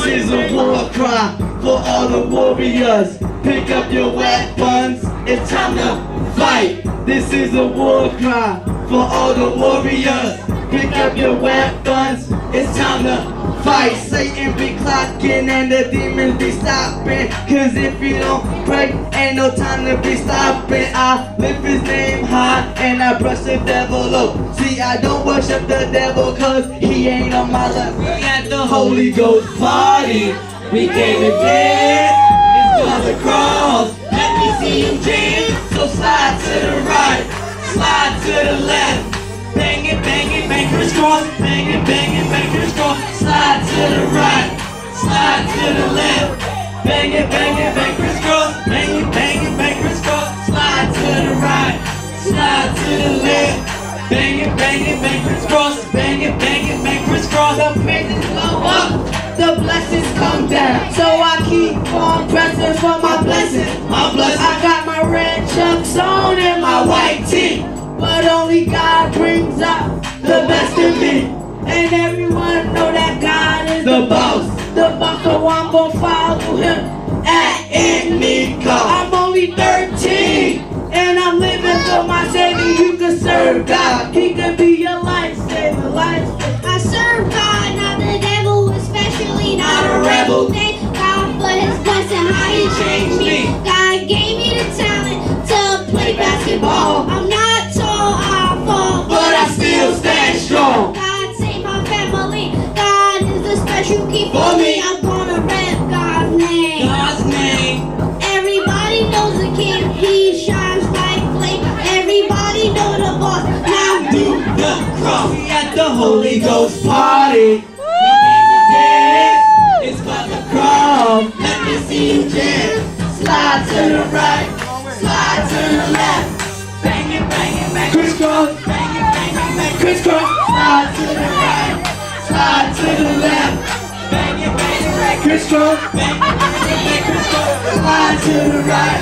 This is a war cry for all the warriors. Pick up your weapons, it's time to fight. This is a war cry for all the warriors. Pick up your weapons, it's time to fight. Satan be clocking and the demons be stopping. Cause if you don't pray, ain't no time to be stopping. I lift his name high and I brush the devil low. See, I don't worship the devil cause he ain't on my level. We at the Holy Ghost party. We came to dance, it's for the cross. Let me see you dance. So slide to the right, slide to the left. Bang it, crisscross. Bang it, crisscross. Slide to the right, slide to the left. Bang it, crisscross. Bang it, crisscross. Slide to the right, slide to the left. Bang it, crisscross. Bang it, crisscross. The praises go up, the blessings come down. So I keep on pressing for my blessings. I got my red chucks on and my white tee. But only God brings out the best in me. And everyone know that God is the boss. The boss, so I'm gon' follow him at any cost. I'm only 13 and I'm living for my Savior. You can serve God, he can be your lifesaver. I serve God, not the devil, especially not a rebel. Thank God for his blessing, how he changed me. God gave me the talent to play basketball. I'm not tall, I fall, but I still stand strong. God save my family, God is the special key for me. I'm gonna rap God's name. God's name. Everybody knows the king, he shines like flame. Everybody know the boss, now Do the cross. We at the Holy Ghost party. We came to dance, it's for the cross. Let me see you dance. Slide to the right, slide to the left. Bang it, crisscross. Bang it, crisscross. Slide to the right, slide to the left. Bang it, crisscross. Bang it, crisscross. Slide to the right,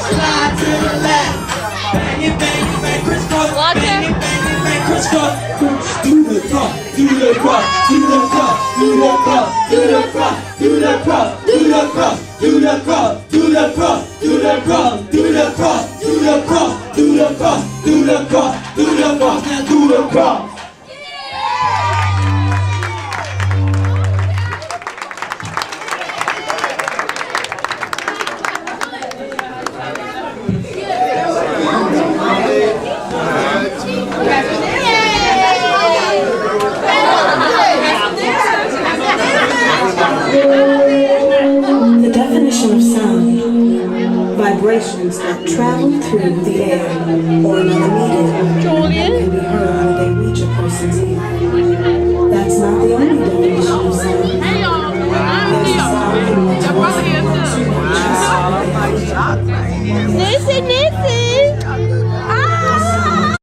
slide to the left. Bang it, crisscross. Bang it, crisscross. Do the cross, do the cross, do the cross, do the cross, do the cross, do the cross, do the cross, do the cross, do the cross, do the cross, do the cross, do the cross, do the cross, do the cross, do the cross, now do the cross. The definition of sound: vibrations that travel through the air or another medium and can be heard when they reach a person's ear. That's not the only definition of sound. There's a sound from one's voice to Nisi, Nisi!